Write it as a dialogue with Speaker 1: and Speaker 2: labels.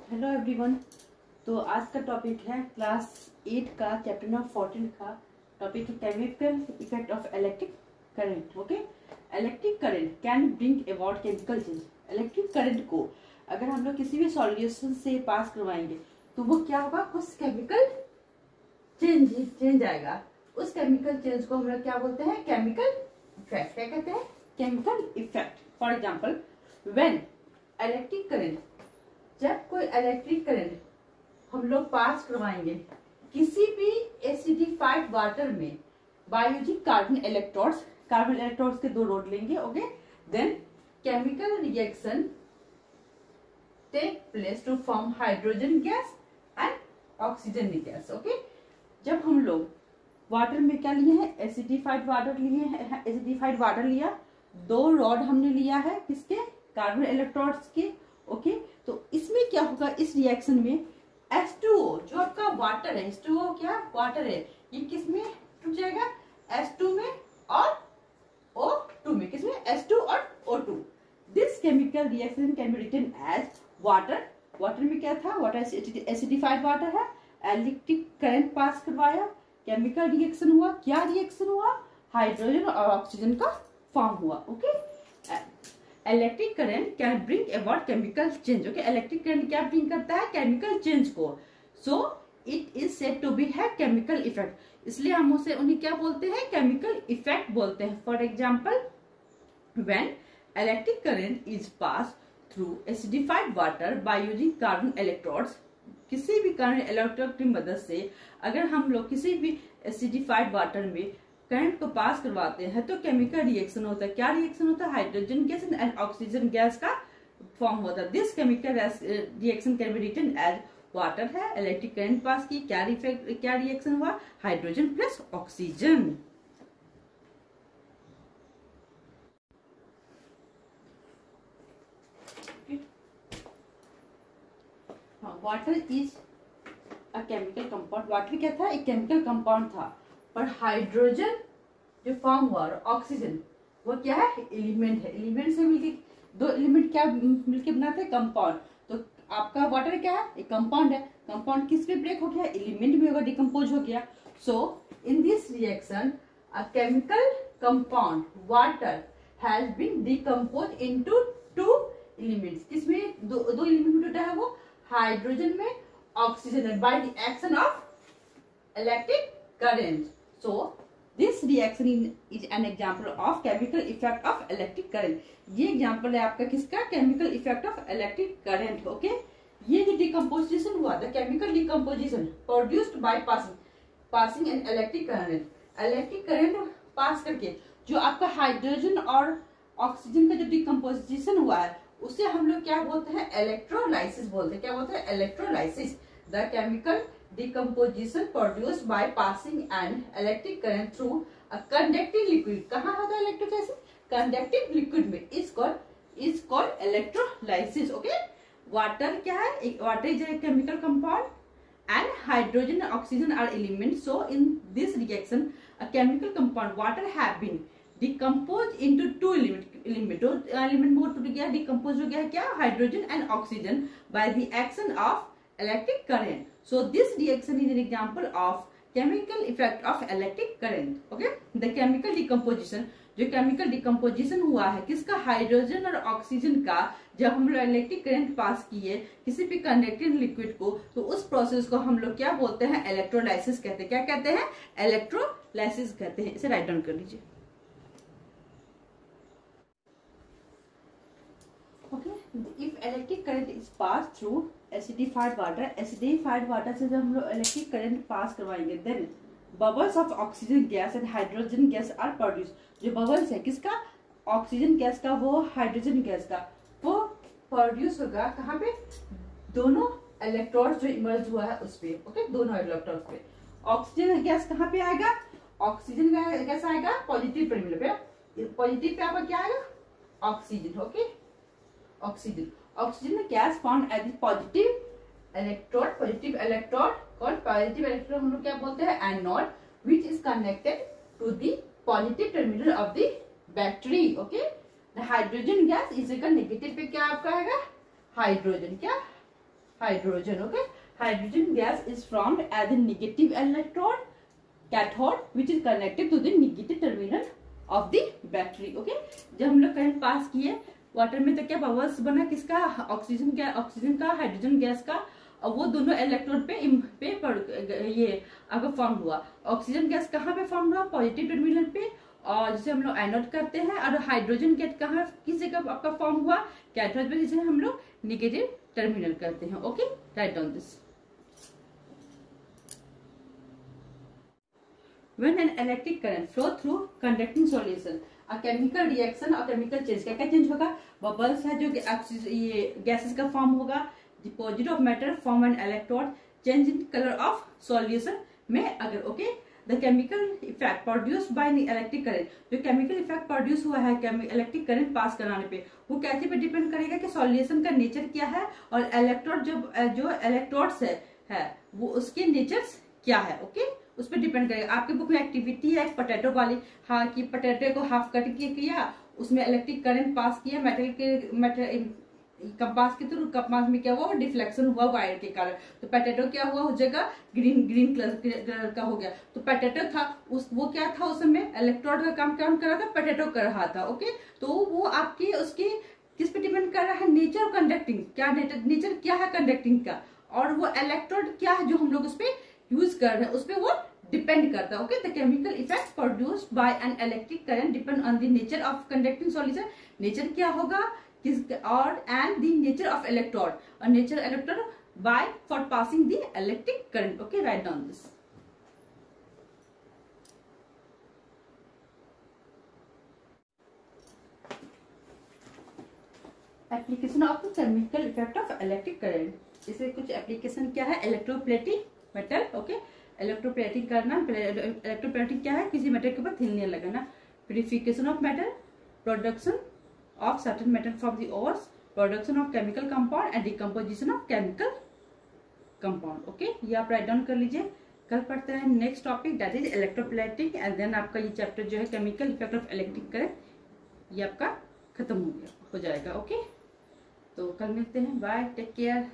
Speaker 1: Hello everyone. तो आज का टॉपिक है क्लास 8 का चैप्टर नंबर 14 का टॉपिक है chemical effect of electric current. Okay, electric current can bring about chemical change. Electric current को अगर हम लोग किसी भी सॉल्यूशन से पास करवाएंगे तो वो क्या होगा, कुछ केमिकल चेंज आएगा। उस केमिकल चेंज को हम लोग क्या बोलते हैं, केमिकल इफेक्ट। क्या कहते हैं, chemical effect. For example, when electric current, जब कोई इलेक्ट्रिक करंट हम लोग पास करवाएंगे किसी भी एसिडिफाइड वाटर में by using carbon electrodes. Carbon electrodes के दो रोड लेंगे। Okay, then chemical reaction take place to form hydrogen gas and oxygen gas. Okay, जब हम लोग वाटर में क्या लिए हैं, एसिडिफाइड वाटर लिए हैं। एसिडिफाइड वाटर लिया, दो रॉड हमने लिया है किसके, कार्बन इलेक्ट्रोड्स के। ओके, तो इसमें क्या होगा, इस रिएक्शन में H2O जो आपका वाटर है, H2O क्या वाटर है, ये किसमें टूट जाएगा, H2 में और O2 में। किसमें, H2 और O2। This chemical reaction can be written as water. Water में क्या था, वाटर एसिडिफाइड वाटर है, इलेक्ट्रिक करंट पास करवाया, केमिकल रिएक्शन हुआ। क्या रिएक्शन हुआ, हाइड्रोजन और ऑक्सीजन का फॉर्म हुआ। Okay, electric current can bring about chemical change. Okay, electric current क्या ब्रिंग करता है, केमिकल चेंज को। So it is said to be है केमिकल इफेक्ट, इसलिए हम उसे उन्हें क्या बोलते हैं, केमिकल इफेक्ट बोलते हैं। For example, when electric current is pass through acidified water bye using carbon electrodes. किसी भी कार्बन इलेक्ट्रोड की मदद से अगर हम लोग किसी भी एसिडिफाइड वाटर में करंट को पास करवाते हैं तो केमिकल रिएक्शन होता है। क्या रिएक्शन होता है, hydrogen gas and oxygen gas का फॉर्म होता है। This chemical reaction can be written as water है, इलेक्ट्रिक करंट पास की, क्या रिएक्शन हुआ, hydrogen plus oxygen. Water is a chemical compound. Water क्या था, एक केमिकल कंपाउंड था, पर हाइड्रोजन जो फॉर्म हुआ और ऑक्सीजन वो क्या है, एलिमेंट है। एलिमेंट से मिलके दो एलिमेंट क्या मिलके बनाते हैं, कंपाउंड। तो आपका वाटर क्या है, एक कंपाउंड है। कंपाउंड किस पे ब्रेक हो गया, एलिमेंट में होगा, डिकम्पोज हो गया। So in this reaction a chemical compound water has been decompose into two elements. किसमें, दो एलिमेंट में टूटा है वो, हाइड्रोजन में, ऑक्सीजन में, by the action of electric current. So this reaction is an example of chemical effect of electric current. ये example है आपका किसका, chemical effect of electric current. Okay, ये जो डिकम्पोजिशन हुआ, the chemical decomposition produced by passing an electric current. Electric current पास करके जो आपका हाइड्रोजन और ऑक्सीजन का जो डिकम्पोजिशन हुआ है उसे हम लोग क्या बोलते हैं, इलेक्ट्रोलाइसिस बोलते हैं। क्या बोलते हैं, electrolysis. The chemical decomposition produced by passing an electric current through a conducting liquid। कहाँ होता है इलेक्ट्रोलाइसिस, कंडक्टिव लिक्विड में, is called electrolysis। Okay, water क्या है, water is a chemical compound and hydrogen and oxygen are elements। so in this reaction a chemical compound water have been decomposed into two element। दो element में टूट गया, decompose हो गया है, क्या, hydrogen and oxygen by the action of electric current। so this reaction is an example of chemical effect of electric current। okay, the chemical decomposition, जो chemical decomposition हुआ है किसका, हाइड्रोजन और ऑक्सीजन का, जब हम लोग इलेक्ट्रिक करंट पास किए किसी भी कंडक्टिंग लिक्विड को, तो उस प्रोसेस को हम लोग क्या बोलते हैं, इलेक्ट्रोलाइसिस कहते हैं। क्या कहते हैं, इलेक्ट्रोलाइसिस कहते हैं। इसे राइट डाउन कर लीजिए। Okay, if electric current is pass through acidified water, acidified water से जब हम लोग इलेक्ट्रिक करंट पास करवाएंगे, then bubbles of oxygen gas and hydrogen gas are produce. जो बबल्स है किसका, ऑक्सीजन गैस का, वो हाइड्रोजन गैस का, वो प्रोड्यूस होगा कहाँ पे, दोनों इलेक्ट्रॉन जो इमर्ज हुआ है उस पे। ओके, दोनों इलेक्ट्रॉन पे। ऑक्सीजन गैस कहाँ पे आएगा, ऑक्सीजन गैस आएगा पॉजिटिव टर्मिनल पे, पॉजिटिव पे आपका क्या आएगा, oxygen. Okay, oxygen gas found as positive electrode. Positive electrode हम लोग क्या बोलते हैं, anode, which is connected to the positive terminal of the battery. Okay, the hydrogen gas is negative पे क्या आपका आएगा, हाइड्रोजन, क्या hydrogen. Okay, hydrogen gas is formed as a negative electron cathode which is connected to the negative terminal of the battery. Okay, जब हम लोग current pass किए water में तो क्या बबल्स बना, किसका, ऑक्सीजन का, हाइड्रोजन गैस का, और वो दोनों इलेक्ट्रोड पे ये आपका फॉर्म हुआ. ऑक्सीजन गैस कहाँ पे फॉर्म हुआ, पॉजिटिव टर्मिनल पे, और जिसे हम लोग एनोड करते हैं. और हाइड्रोजन गैस कहाँ, किस जगह आपका फॉर्म हुआ, कैथोड पे, जिसे हम लोग नेगेटिव टर्मिनल करते हैं. Okay, write down this. When an electric current flow through conducting solution, a chemical reaction और chemical change, क्या क्या चेंज होगा, बबल्स है जो ये गैसेस का फॉर्म होगा, deposit of matter form an electrode, change in colour of solution में अगर. Okay, the chemical effect produced by electric current, जो केमिकल इफेक्ट प्रोड्यूस हुआ है इलेक्ट्रिक करंट पास कराने पे, वो कैसे पे डिपेंड करेगा कि सॉल्यूशन का नेचर क्या है, और इलेक्ट्रोड जो इलेक्ट्रोड्स है वो उसके नेचर्स क्या है. ओके, उस पर डिपेंड करेगा. आपके बुक में एक्टिविटी है पोटैटो वाली, हाँ, कि पोटैटो को हाफ कट किया, उसमें इलेक्ट्रिक करंट पास किया, मेटल कंपास के थ्रू, कंपास में क्या हुआ, डिफ्लेक्शन हुआ वायर के कारण, तो पोटैटो क्या हुआ, उस जगह ग्रीन कलर का हो गया. तो पोटैटो था वो क्या था, उस समय इलेक्ट्रोड का काम कर रहा था, पोटैटो कर रहा था. ओके, तो वो आपके उसके किस पे डिपेंड कर रहा है, नेचर ऑफ कंडक्टिंग, क्या नेचर क्या है कंडक्टिंग का, और वो इलेक्ट्रोड क्या है जो हम लोग उस पर यूज कर रहे हैं, उस पर वो डिपेंड करता है. Okay, the chemical effect produced by an electric current depend on the nature of conducting solution. Nature क्या होगा, किस, और and the nature of electrode, और nature electrode by for passing the electric current. Okay, write down this. Application of the chemical effect of electric current. इससे कुछ application क्या है, electroplating metal. Okay, electroplating करना, इलेक्ट्रोप्लेटिंग क्या है, किसी metal के ऊपर थिनर लगाना. Purification of metal, production of certain metal from the ores, production of chemical compound and decomposition of chemical compound. Okay, ये आप राइट डाउन कर लीजिए. कल पढ़ते हैं next topic, that is electroplating, and then आपका ये चैप्टर जो है chemical effect of electric current, ये आपका खत्म हो जाएगा. ओके, तो कल मिलते हैं. Bye, take care.